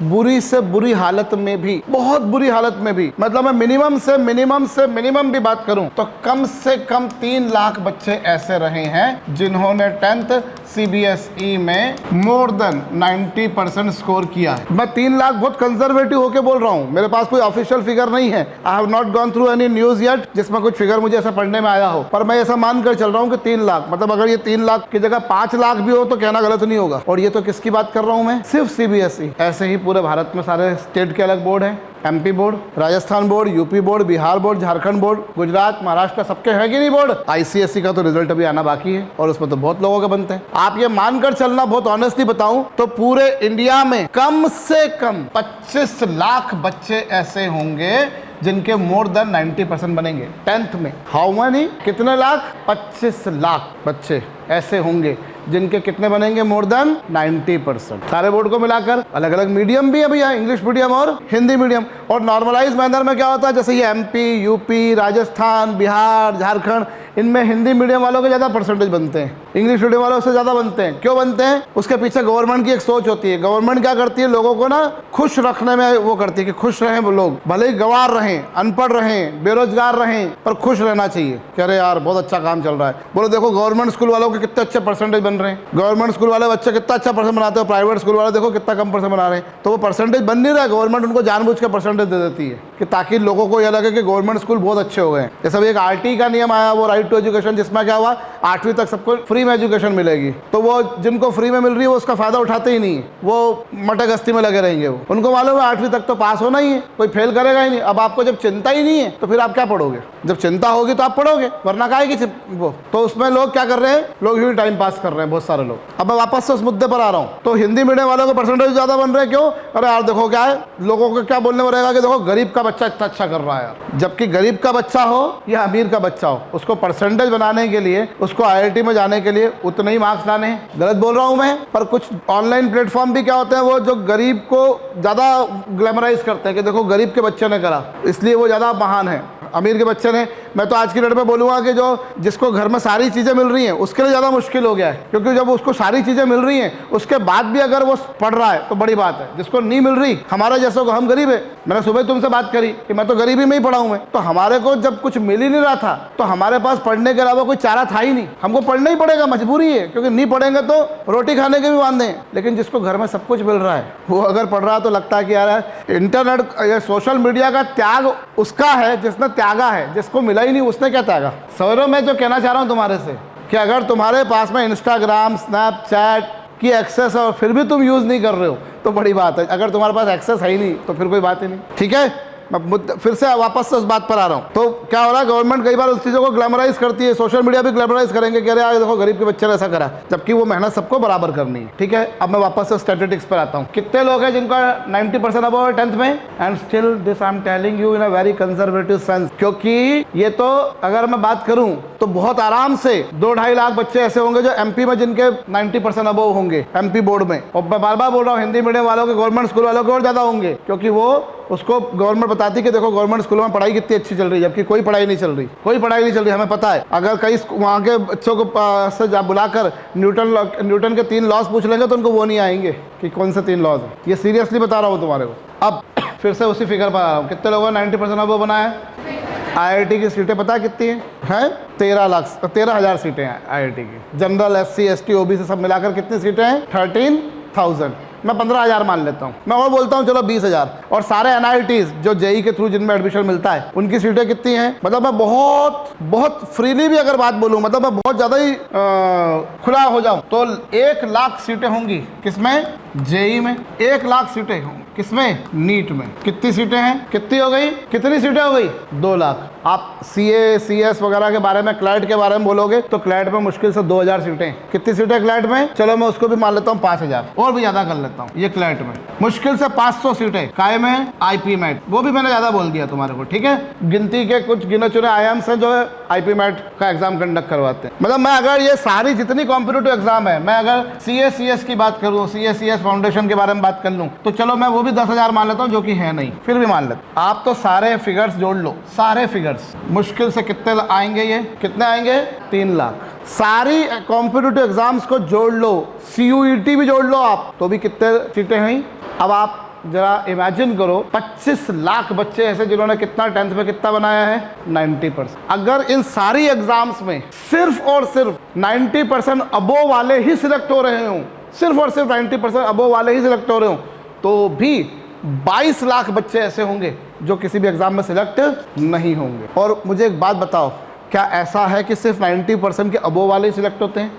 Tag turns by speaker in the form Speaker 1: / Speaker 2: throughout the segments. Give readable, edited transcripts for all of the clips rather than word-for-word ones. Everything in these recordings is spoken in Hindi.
Speaker 1: बुरी से बुरी हालत में भी, बहुत बुरी हालत में भी, मतलब मैं मिनिमम भी बात करूं तो कम से कम 3 लाख बच्चे ऐसे रहे हैं जिन्होंने 10th CBSE में मोर देन 90% स्कोर किया है। मैं 3 लाख बहुत कंजर्वेटिव होके बोल रहा हूं, मेरे पास कोई ऑफिशियल फिगर नहीं है। I have not gone through any news yet जिसमें कुछ फिगर मुझे ऐसा पढ़ने में आया हो, पर मैं ऐसा मानकर चल रहा हूं कि 3 लाख, मतलब अगर ये 3 लाख की जगह 5 लाख भी हो तो कहना गलत नहीं होगा। और ये तो किसकी बात कर रहा हूं मैं, सिर्फ CBSE। ऐसे ही पूरे भारत में सारे स्टेट के अलग बोर्ड हैं, MP board, Rajasthan board, UP board, Bihar board, Jharkhand board, Gujarat, Maharashtra, सबके है कि नहीं बोर्ड। ICSE का तो रिजल्ट अभी आना बाकी है और उसमें तो बहुत लोगों के बनते हैं। आप ये मानकर चलना, बहुत ऑनेस्टली बताऊं तो पूरे इंडिया में कम से कम 25 लाख बच्चे ऐसे होंगे जिनके मोर देन 90% बनेंगे 10th में। हाउ मनी, कितने लाख? 25 लाख बच्चे ऐसे होंगे जिनके कितने बनेंगे, मोर देन 90%। सारे बोर्ड को मिलाकर, अलग अलग मीडियम भी अभी है, इंग्लिश मीडियम और हिंदी मीडियम। और नॉर्मलाइज मैनर में क्या होता है, जैसे ये MP, UP, राजस्थान, बिहार, झारखंड, इनमें हिंदी मीडियम वालों के ज़्यादा परसेंटेज बनते हैं, इंग्लिश मीडियम वालों से ज़्यादा बनते हैं। क्यों बनते हैं? उसके पीछे गवर्नमेंट की एक सोच होती है। गवर्नमेंट क्या करती है, लोगों को ना खुश रखने में वो करती है कि खुश रहें वो लोग, भले ही गंवार रहें, अनपढ़ रहें, बेरोजगार रहें, पर खुश रहना चाहिए। कह रहे यार बहुत अच्छा काम चल रहा है, बोलो देखो गवर्नमेंट स्कूल वालों के कितने अच्छे परसेंटेज बन रहे हैं, गवर्नमेंट स्कूल वाले बच्चे कितना अच्छा परसेंट बनाते हो, प्राइवेट स्कूल वाले देखो कितना कम परसेंट बना रहे हैं। तो वो परसेंटेज बन नहीं रहा है, गवर्नमेंट उनको जानबूझ के परसेंटेज दे देती है कि ताकि लोगों को यह लगे कि गवर्नमेंट स्कूल बहुत अच्छे हो गए। जैसे अभी एक RT का नियम आया, वो राइट टू एजुकेशन, जिसमें क्या हुआ 8वीं तक सबको फ्री में एजुकेशन मिलेगी। तो वो जिनको फ्री में मिल रही है वो उसका फायदा उठाते ही नहीं है, वो मटे गस्ती में लगे रहेंगे। वो उनको मालूम है 8वीं तक तो पास होना ही है, कोई फेल करेगा ही नहीं। अब आपको जब चिंता ही नहीं है तो फिर आप क्या पढ़ोगे? जब चिंता होगी तो आप पढ़ोगे, वरना काहे की वो। तो उसमें लोग क्या कर रहे हैं, लोग ही टाइम पास कर रहे हैं बहुत सारे लोग। अब मैं वापस से उस मुद्दे पर आ रहा हूँ। तो हिंदी मीडियम वालों को परसेंटेज ज़्यादा बन रहे हैं, क्यों? अरे यार देखो क्या है, लोगों को क्या बोलने में रहेगा कि देखो गरीब का बच्चा इतना अच्छा कर रहा है यार। जबकि गरीब का बच्चा हो या अमीर का बच्चा हो, उसको परसेंटेज बनाने के लिए, उसको IIT में जाने के लिए उतने ही मार्क्स लाने हैं। गलत बोल रहा हूँ मैं? पर कुछ ऑनलाइन प्लेटफॉर्म भी क्या होते हैं, वो जो गरीब को ज़्यादा ग्लैमराइज करते हैं कि देखो गरीब के बच्चे ने करा इसलिए वो ज़्यादा महान है, अमीर के बच्चे ने। मैं तो आज की डेट में बोलूँगा कि जो जिसको घर में सारी चीज़ें मिल रही हैं उसके लिए ज़्यादा मुश्किल हो गया है, क्योंकि जब उसको सारी चीज़ें मिल रही हैं उसके बाद भी अगर वो पढ़ रहा है तो बड़ी बात है। जिसको नहीं मिल रही, हमारा जैसों को, हम गरीब है, मैंने सुबह तुमसे बात करी कि मैं तो गरीबी में ही पढ़ा हूँ मैं, तो हमारे को जब कुछ मिल ही नहीं रहा था तो हमारे पास पढ़ने के अलावा कोई चारा था ही नहीं, हमको पढ़ना ही पड़ेगा, मजबूरी है, क्योंकि नहीं पढ़ेंगे तो रोटी खाने के भी वांदे हैं। लेकिन जिसको घर में सब कुछ मिल रहा है वो अगर पढ़ रहा है तो लगता है कि यार इंटरनेट या सोशल मीडिया का त्याग उसका है जिसने त्यागा है, जिसको मिला ही नहीं उसने क्या त्यागा। सवेरे मैं जो कहना चाह रहा हूँ तुम्हारे से कि अगर तुम्हारे पास में इंस्टाग्राम, स्नैपचैट की एक्सेस है और फिर भी तुम यूज़ नहीं कर रहे हो तो बड़ी बात है। अगर तुम्हारे पास एक्सेस है ही नहीं तो फिर कोई बात ही नहीं। ठीक है, मैं फिर से वापस से उस बात पर आ रहा हूँ। तो क्या हो रहा है, गवर्नमेंट कई बार उस चीज़ों को ग्लैमराइज करती है, सोशल मीडिया भी ग्लैमराइज करेंगे कि अरे यार देखो गरीब के बच्चे ने ऐसा करा, जबकि वो मेहनत सबको बराबर करनी है। ठीक है, अब मैं वापस से स्टैटिस्टिक्स पर आता हूँ। कितने लोग हैं जिनका 90% अबव है 10th में? And still this I am telling you in a very conservative sense, क्योंकि ये तो अगर मैं बात करूँ तो बहुत आराम से 2-2.5 लाख बच्चे ऐसे होंगे जो MP में जिनके 90% अबव होंगे, MP बोर्ड में। और मैं बार बार बोल रहा हूँ हिंदी मीडियम वालों के, गवर्नमेंट स्कूल वालों के और ज़्यादा होंगे, क्योंकि वो उसको गवर्नमेंट बताती कि देखो गवर्नमेंट स्कूलों में पढ़ाई कितनी अच्छी चल रही है, जबकि कोई पढ़ाई नहीं चल रही, कोई पढ़ाई नहीं चल रही। हमें पता है, अगर कई वहाँ के बच्चों को से बुलाकर न्यूटन के 3 लॉज पूछ लेंगे तो उनको वो नहीं आएंगे कि कौन से 3 लॉज हैं। ये सीरियसली बता रहा हूँ तुम्हारे को। अब फिर से उसी फिगर पर आ रहा हूँ। कितने लोगों ने 90% अबव बनाया है? IIT की सीटें पता है कितनी हैं? 13,000 सीटें हैं IIT की। जनरल, SC, ST, OBC सब मिलाकर कितनी सीटें हैं? 13,000। मैं 15,000 मान लेता हूँ, मैं और बोलता हूँ चलो 20,000। और सारे NITs जो JEE के थ्रू जिनमें एडमिशन मिलता है उनकी सीटें कितनी हैं? मतलब मैं बहुत फ्रीली भी अगर बात बोलूँ, मतलब मैं बहुत ज़्यादा ही खुला हो जाऊँ तो 1 लाख सीटें होंगी। किसमें? JEE में। 1 लाख सीटें होंगी। किसमें? नीट में। कितनी सीटें हैं? कितनी हो गई? कितनी सीटें हो गई? 2 लाख। आप CA, CS वगैरह के बारे में, क्लैट के बारे में बोलोगे तो क्लैट में मुश्किल से 2,000 सीटें। कितनी सीटें क्लैट में? चलो मैं उसको भी मान लेता हूँ 5,000, और भी ज़्यादा कर लेता हूँ। ये क्लैट में मुश्किल से 500 सीटें। काय में? IP मैट, वो भी मैंने ज़्यादा बोल दिया तुम्हारे को। ठीक है, गिनती के कुछ गिने चुने IIMs हैं जो है IP मैट का एग्जाम कंडक्ट करवाते हैं। मतलब मैं अगर ये सारी जितनी कॉम्पिटिटिव एग्जाम है, मैं अगर CA, CS की बात करूँ, CA, CS फाउंडेशन के बारे में बात कर लूँ तो चलो मैं वो भी 10,000 मान लेता हूँ, जो कि है नहीं, फिर भी मान लेता। आप तो सारे फिगर्स जोड़ लो, सारे फिगर्स मुश्किल से कितने आएंगे? ये कितने आएंगे? 3 लाख। सारी कॉम्पिटिटिव एग्जाम्स को जोड़ लो, CUET भी जोड़ लो आप, तो भी कितने सीटें हैं? अब आप जरा इमेजिन करो 25 लाख बच्चे ऐसे जिन्होंने कितना 10th में कितना बनाया है 90%। अगर इन सारी एग्जाम्स में सिर्फ और सिर्फ 90% अबोव वाले ही सिलेक्ट हो रहे हों, सिर्फ और सिर्फ 90% अबोव वाले ही सिलेक्ट हो रहे हों, तो भी 22 लाख बच्चे ऐसे होंगे जो किसी भी एग्जाम में सिलेक्ट नहीं होंगे। और मुझे एक बात बताओ, क्या ऐसा है कि सिर्फ 90% के अबोव वाले ही सिलेक्ट होते हैं?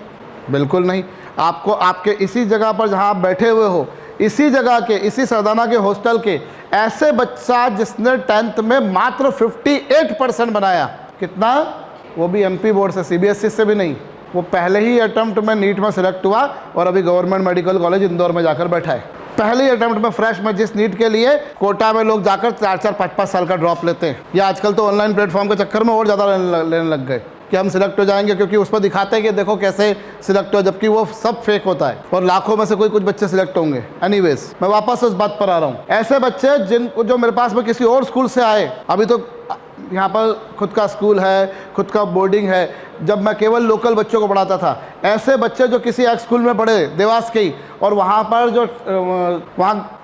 Speaker 1: बिल्कुल नहीं। आपको आपके इसी जगह पर जहां आप बैठे हुए हो, इसी जगह के, इसी सरदाना के हॉस्टल के ऐसे बच्चा जिसने 10th में मात्र 58% बनाया, कितना, वो भी एमपी बोर्ड से, सीबीएसई से भी नहीं, वो पहले ही अटेम्प्ट में नीट में सिलेक्ट हुआ और अभी गवर्नमेंट मेडिकल कॉलेज इंदौर में जाकर बैठा है। पहले ही अटेम्प्ट में फ्रेश में, जिस नीट के लिए कोटा में लोग जाकर 4-4, 5-5 साल का ड्रॉप लेते हैं, या आजकल तो ऑनलाइन प्लेटफॉर्म के चक्कर में और ज़्यादा लेने लग गए कि हम सिलेक्ट हो जाएंगे, क्योंकि उस पर दिखाते हैं कि देखो कैसे सिलेक्ट हो, जबकि वो सब फेक होता है और लाखों में से कोई कुछ बच्चे सिलेक्ट होंगे। एनीवेज, मैं वापस उस बात पर आ रहा हूँ। ऐसे बच्चे जिनको, जो मेरे पास में किसी और स्कूल से आए, अभी तो यहाँ पर खुद का स्कूल है, खुद का बोर्डिंग है, जब मैं केवल लोकल बच्चों को पढ़ाता था, ऐसे बच्चे जो किसी एक स्कूल में पढ़े देवास के ही, और वहाँ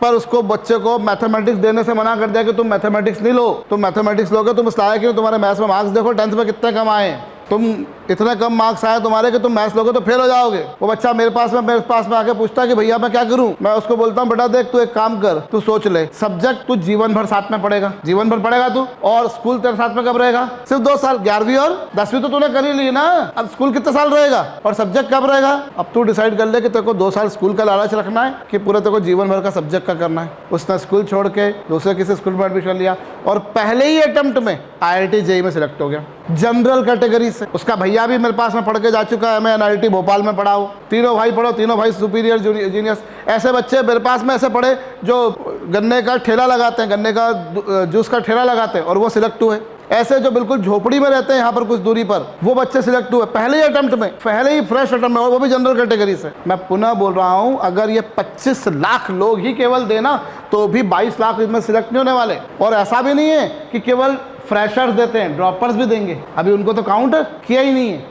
Speaker 1: पर उसको बच्चे को मैथमेटिक्स देने से मना कर दिया कि तुम मैथमेटिक्स नहीं लो, तुम मैथमेटिक्स लोगे, तुम इसलिए क्यों, तुम्हारे मैथ्स में मार्क्स देखो 10th में कितने कम आए, तुम इतने कम मार्क्स आए तुम्हारे कि तुम मैथ्स लोगे तो फेल हो जाओगे। वो बच्चा मेरे पास में आके पूछता है कि भैया मैं क्या करूं? मैं उसको बोलता हूं बेटा देख, तू एक काम कर, तू सोच ले, सब्जेक्ट तू जीवन भर साथ में पढ़ेगा, जीवन भर पढ़ेगा तू, और स्कूल तेरे साथ में कब रहेगा? सिर्फ 2 साल, 11वीं और 10वीं तो तूने कर ही ली ना, अब स्कूल कितने साल रहेगा और सब्जेक्ट कब रहेगा? अब तू डिसाइड कर ले कि तेरे को 2 साल स्कूल का लालच रखना है कि पूरा तेरे को जीवन भर का सब्जेक्ट का करना है। उसने स्कूल छोड़ के दूसरे किसी स्कूल में एडमिशन लिया और पहले ही अटेम्प्ट में IIT JEE में सिलेक्ट हो गया, जनरल कैटेगरी से। उसका भैया भी मेरे पास में पढ़ के जा चुका है, मैं NIT भोपाल में पढ़ा हूँ, तीनों भाई पढ़ो, तीनों भाई सुपीरियर जीनियस। ऐसे बच्चे मेरे पास में ऐसे पढ़े जो गन्ने का ठेला लगाते हैं, गन्ने का जूस का ठेला लगाते हैं और वो सिलेक्ट हुए। ऐसे जो बिल्कुल झोपड़ी में रहते हैं यहाँ पर कुछ दूरी पर, वो बच्चे सिलेक्ट हुए पहले ही अटेम्प्ट में, पहले ही फ्रेश अटेम्प्ट में, और वो भी जनरल कैटेगरी से। मैं पुनः बोल रहा हूँ, अगर ये 25 लाख लोग ही केवल देना तो भी 22 लाख इसमें सिलेक्ट नहीं होने वाले। और ऐसा भी नहीं है कि केवल फ्रेशर्स देते हैं, ड्रॉपर्स भी देंगे, अभी उनको तो काउंट किया ही नहीं है।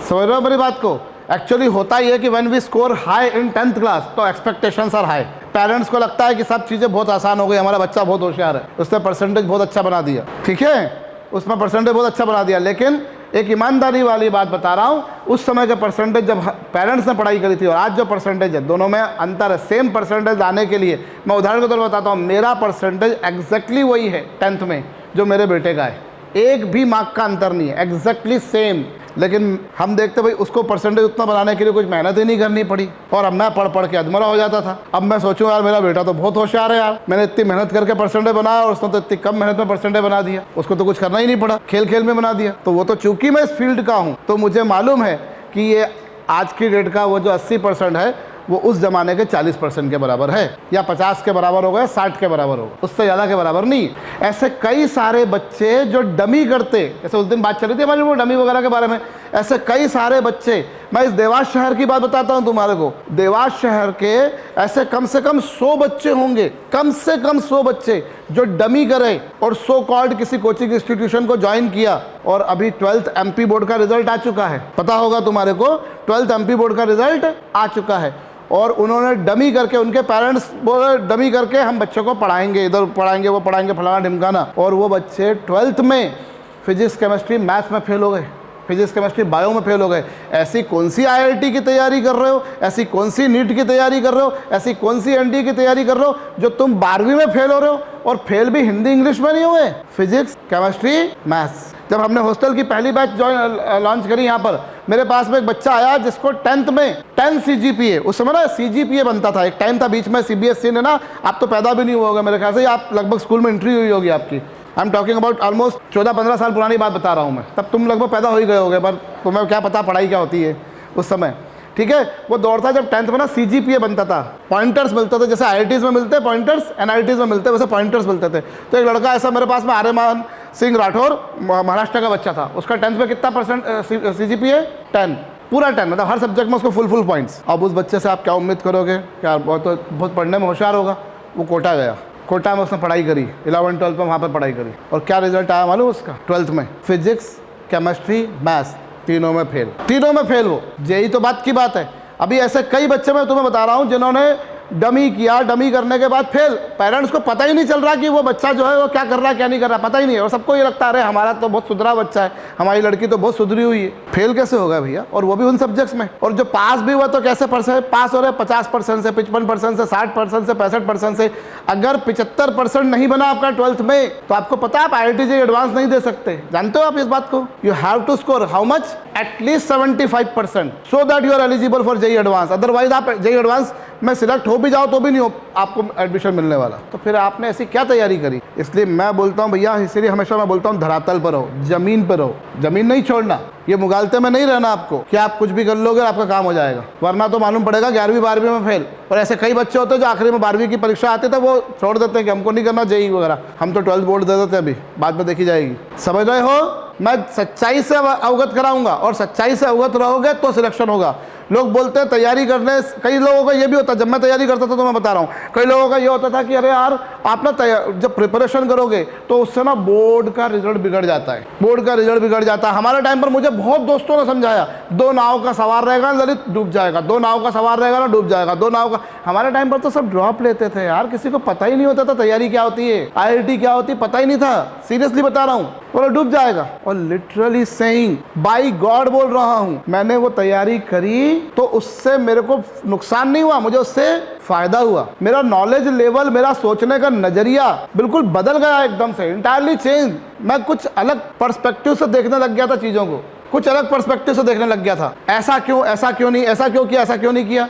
Speaker 1: समझ रहे हो मेरी बात को? एक्चुअली होता ही है कि when we score high in 10th class तो एक्सपेक्टेशंस आर हाई। पेरेंट्स को लगता है कि सब चीज़ें बहुत आसान हो गई, हमारा बच्चा बहुत होशियार है, उसने परसेंटेज बहुत अच्छा बना दिया, ठीक है, उसमें परसेंटेज बहुत अच्छा बना दिया। लेकिन एक ईमानदारी वाली बात बता रहा हूँ, उस समय के परसेंटेज जब पेरेंट्स ने पढ़ाई करी थी और आज जो परसेंटेज है, दोनों में अंतर है। सेम परसेंटेज लाने के लिए मैं उदाहरण के तौर पर बताता हूँ, मेरा परसेंटेज एग्जैक्टली वही है 10th में जो मेरे बेटे का है, एक भी मार्क का अंतर नहीं है, एग्जैक्टली सेम। लेकिन हम देखते भाई उसको परसेंटेज उतना बनाने के लिए कुछ मेहनत ही नहीं करनी पड़ी, और अब मैं पढ़ पढ़ के अधमरा हो जाता था। अब मैं सोचूं यार मेरा बेटा तो बहुत होशियार है यार, मैंने इतनी मेहनत करके परसेंटेज बनाया और उसने तो इतनी कम मेहनत में परसेंटेज बना दिया, उसको तो कुछ करना ही नहीं पड़ा, खेल खेल में बना दिया। तो वो तो चूंकि मैं इस फील्ड का हूँ तो मुझे मालूम है कि ये आज की डेट का वो जो 80% है वो उस जमाने के 40% के बराबर है, या 50 के बराबर होगा, 60 के बराबर होगा, उससे ज़्यादा के बराबर नहीं। ऐसे कई सारे बच्चे जो डमी करते, जैसे उस दिन बात चल रही थी हमारी वो डमी वगैरह के बारे में, ऐसे कई सारे बच्चे, मैं इस देवास शहर की बात बताता हूं तुम्हारे को, देवास शहर के ऐसे कम से कम 100 बच्चे होंगे, कम से कम 100 बच्चे जो डमी करे और सो कॉल्ड किसी कोचिंग इंस्टीट्यूशन को ज्वाइन किया, और अभी 12th MP बोर्ड का रिजल्ट आ चुका है, पता होगा तुम्हारे को, 12th MP बोर्ड का रिजल्ट आ चुका है, और उन्होंने डमी करके, उनके पेरेंट्स बोले डमी करके हम बच्चों को पढ़ाएंगे, इधर पढ़ाएंगे, वो पढ़ाएंगे, फलाना ढिमकाना, और वो बच्चे 12th में फिजिक्स केमिस्ट्री मैथ्स में फेल हो गए, फिजिक्स केमिस्ट्री बायो में फेल हो गए। ऐसी कौन सी IIT की तैयारी कर रहे हो, ऐसी कौन सी नीट की तैयारी कर रहे हो, ऐसी कौन सी NDA की तैयारी कर रहे हो जो तुम 12वीं में फेल हो रहे हो, और फेल भी हिंदी इंग्लिश में नहीं हुए, फिजिक्स केमिस्ट्री मैथ्स। जब हमने हॉस्टल की पहली बैच लॉन्च करी यहाँ पर, मेरे पास में एक बच्चा आया जिसको 10th में 10 CGPA, उस समय ना CGPA बनता था, एक टाइम था बीच में CBSE ने ना, आप तो पैदा भी नहीं हुआ होगा मेरे ख्याल से, आप लगभग स्कूल में एंट्री हुई होगी आपकी, I am talking about almost 14-15 साल पुरानी बात बता रहा हूँ मैं, तब तुम लगभग पैदा हो ही गए होगे, पर तुम्हें क्या पता पढ़ाई क्या होती है उस समय, ठीक है। वो दौर था जब 10th में ना CGPA बनता था, पॉइंटर्स मिलते थे, जैसे IITs में मिलते हैं पॉइंटर्स, NITs में मिलते हैं वैसे पॉइंटर्स मिलते थे। तो एक लड़का ऐसा मेरे पास में, आर्यमान सिंह राठौर, महाराष्ट्र का बच्चा था, उसका 10th में कितना परसेंट CGPA 10, पूरा 10, मतलब हर सब्जेक्ट में उसको फुल पॉइंट्स। अब उस बच्चे से आप क्या उम्मीद करोगे, यार बहुत पढ़ने में होशियार होगा। वो कोटा गया, कोटा में उसने पढ़ाई करी, 11-12 में वहाँ पर पढ़ाई करी, और क्या रिजल्ट आया मालूम उसका? 12th में फिजिक्स केमिस्ट्री मैथ्स तीनों में फेल, तीनों में फेल। वो JEE तो बात की बात है, अभी ऐसे कई बच्चे मैं तुम्हें बता रहा हूँ जिन्होंने डमी किया, डमी करने के बाद फेल। पेरेंट्स को पता ही नहीं चल रहा कि वो बच्चा जो है वो क्या कर रहा है क्या नहीं कर रहा, पता ही नहीं है। और सबको ये लगता है अरे हमारा तो बहुत सुधरा बच्चा है, हमारी लड़की तो बहुत सुधरी हुई है। फेल कैसे होगा भैया, और वो भी उन सब्जेक्ट्स में। और जो पास भी हुआ तो कैसे पास हो रहे, 50% से, 55% से, 60% से, 65% से। अगर 75% नहीं बना आपका 12th में, तो आपको पता है आप IIT JEE एडवांस नहीं दे सकते। जानते हो आप इस बात को? You have to score how much, at least 75%, so that you are eligible for JEE advance. Otherwise आप JEE एडवांस में सिलेक्ट हो भी जाओ तो भी नहीं हो आपको एडमिशन मिलने वाला। तो फिर आपने ऐसी क्या तैयारी करी? इसलिए मैं बोलता हूँ भैया, इसलिए हमेशा मैं बोलता हूँ धरातल पर रहो, जमीन पर रहो, जमीन नहीं छोड़ना। ये मुगालते में नहीं रहना आपको कि आप कुछ भी कर लोगे आपका काम हो जाएगा, वरना तो मालूम पड़ेगा 11वीं 12वीं में फेल। और ऐसे कई बच्चे होते हैं जो आखिरी में 12वीं की परीक्षा आते थे वो छोड़ देते हैं कि हमको नहीं करना JEE वगैरह, हम तो 12th बोर्ड दे देते हैं, अभी बाद में देखी जाएगी। समझ रहे हो? मैं सच्चाई से अवगत कराऊंगा, और सच्चाई से अवगत रहोगे तो सिलेक्शन होगा। लोग बोलते हैं तैयारी करने, कई लोगों का ये भी होता है, जब मैं तैयारी करता था तो मैं बता रहा हूँ, कई लोगों का ये होता था कि अरे यार आप ना जब प्रिपरेशन करोगे तो उससे ना बोर्ड का रिजल्ट बिगड़ जाता है, बोर्ड का रिजल्ट बिगड़ जाता है। हमारे टाइम पर मुझे बहुत दोस्तों ने समझाया, 2 नाव का सवार रहेगा ललित डूब जाएगा, 2 नाव का सवार रहेगा ना डूब जाएगा, 2 नाव का। हमारे टाइम पर तो सब ड्रॉप लेते थे यार, किसी को पता ही नहीं होता था तैयारी क्या होती है, IIT क्या होती है, पता ही नहीं था। सीरियसली बता रहा हूँ, बोलो डूब जाएगा। और लिटरली सेइंग, बाय गॉड बोल रहा हूँ, मैंने वो तैयारी करी तो उससे मेरे को नुकसान नहीं हुआ, मुझे उससे फायदा हुआ। मेरा नॉलेज लेवल, मेरा सोचने का नजरिया बिल्कुल बदल गया, एकदम से इंटायरली चेंज। मैं कुछ अलग पर्सपेक्टिव से देखने लग गया था चीजों को, कुछ अलग पर्सपेक्टिव से देखने लग गया था। ऐसा क्यों नहीं, ऐसा क्यों किया, ऐसा क्यों नहीं किया।